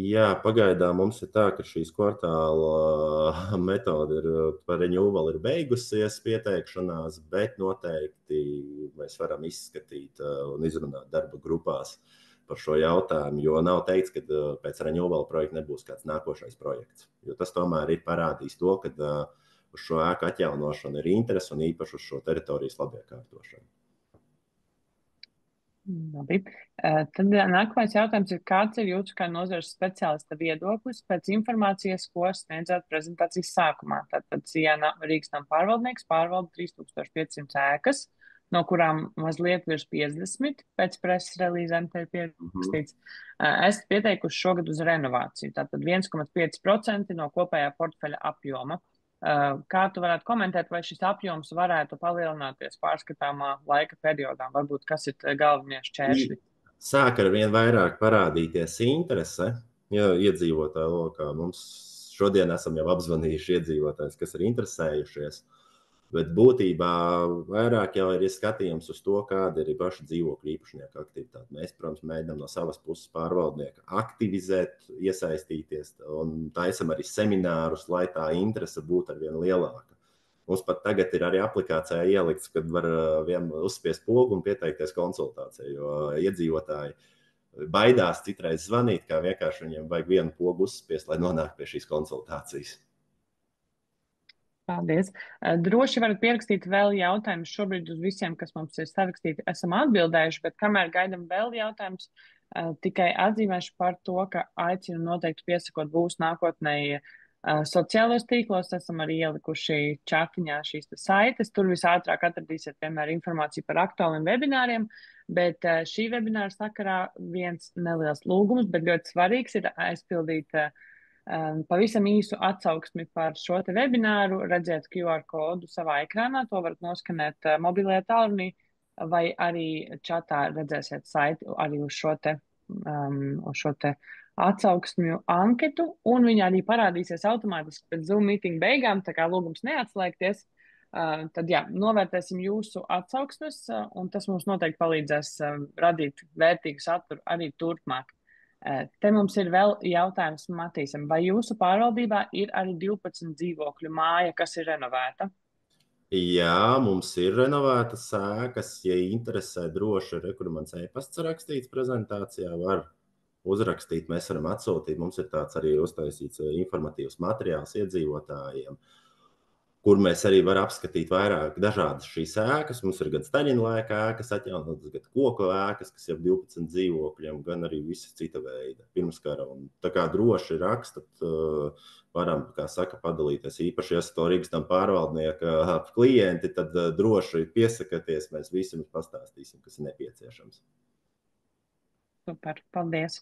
Jā, pagaidām mums ir tā, ka šīs kvartāla metode par renewal ir beigusies pieteikšanās, bet noteikti mēs varam izskatīt un izrunāt darba grupās par šo jautājumu, jo nav teikts, ka pēc renewal projekta nebūs kāds nākošais projekts. Jo tas tomēr ir parādījis to, ka uz šo ēku atjaunošanu ir interese un īpaši uz šo teritorijas labiekārtošanu.
Labi. Tad nākamais jautājums ir, kāds ir jūsu kā nozares speciālista viedoklis pēc informācijas, ko sniedzāt prezentācijas sākumā? Tātad Rīgas nama pārvaldnieks pārvalda 3500 ēkas, no kurām mazliet virs 50 pēc preses relīzēm te ir pierakstīts. Esat pieteikuši šogad uz renovāciju, tātad 1,5% no kopējā portfeļa apjoma. Kā tu varētu komentēt, vai šis apjoms varētu palielināties pārskatāmā laika periodā? Varbūt kas ir galvenie šķēršļi?
Sāk ar vien vairāk parādīties interese iedzīvotāju lokā. Mums šodien esam jau apzvanījuši iedzīvotājus, kas ir interesējušies. Bet būtībā vairāk jau ir skatījums uz to, kāda ir paša dzīvokļu īpašnieka aktivitāte. Mēs, protams, mēģinām no savas puses pārvaldnieka aktivizēt, iesaistīties un taisam arī seminārus, lai tā interese būtu arvien lielāka. Mums pat tagad ir arī aplikācijā ielikts, kad var vien uzspiest pogu un pieteikties konsultācijai, jo iedzīvotāji baidās citreiz zvanīt, kā vienkārši viņiem vajag vienu pogu uzspiest, lai nonāktu pie šīs konsultācijas.
Paldies. Droši varat pierakstīt vēl jautājumus. Šobrīd uz visiem, kas mums ir sarakstīti, esam atbildējuši, bet kamēr gaidam vēl jautājumus, tikai atzīmēšu par to, ka aicinu noteikti piesakot būs nākotnē sociālos tīklos. Esam arī ielikuši čatiņā šīs saites. Tur visātrāk atradīsiet vienmēr informāciju par aktuāliem webināriem, bet šī webināra sakarā viens neliels lūgums, bet ļoti svarīgs ir aizpildīt pavisam īsu atsauksmi par šo te webināru, redzēt QR kodu savā ekrānā, to varat noskanēt mobilajā tālrunī, vai arī čatā redzēsiet saiti arī uz šo te atsauksmju anketu, un viņa arī parādīsies automātiski pēc Zoom meeting beigām, tā kā lūgums neatslēgties. Tad jā, novērtēsim jūsu atsauksmes, un tas mums noteikti palīdzēs radīt vērtīgu saturu arī turpmāk. Te mums ir vēl jautājums Matīsam. Vai jūsu pārvaldībā ir arī 12 dzīvokļu māja, kas ir renovēta?
Jā, mums ir renovētas ēkas. Ja interesē, droši ir mans e-pasts rakstīts prezentācijā, var uzrakstīt, mēs varam atsūtīt. Mums ir tāds arī uztaisīts informatīvs materiāls iedzīvotājiem, kur mēs arī varam apskatīt vairāk dažādas šīs ēkas. Mums ir gan Staļina laika ēkas atjaunotas, gan koku ēkas, kas ir 12 dzīvokļiem, gan arī visa cita veida pirmskara. Un tā kā droši rakstat, varam, kā saka, padalīties. Īpaši, ja esat to Rīgas nama pārvaldnieka klienti, tad droši piesakieties, mēs visiem pastāstīsim, kas ir nepieciešams.
Super, paldies.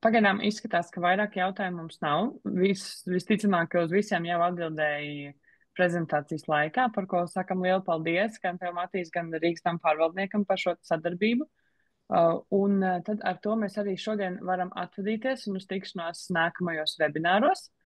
Pagaidām izskatās, ka vairāk jautājumu mums nav. Visticamāk, ka uz visiem jau atbildēja prezentācijas laikā, par ko sakam lielu paldies gan tev, Matīs, gan Rīgas nama pārvaldniekam par šo sadarbību. Un tad ar to mēs arī šodien varam atvadīties un uz tikšanos nākamajos webināros.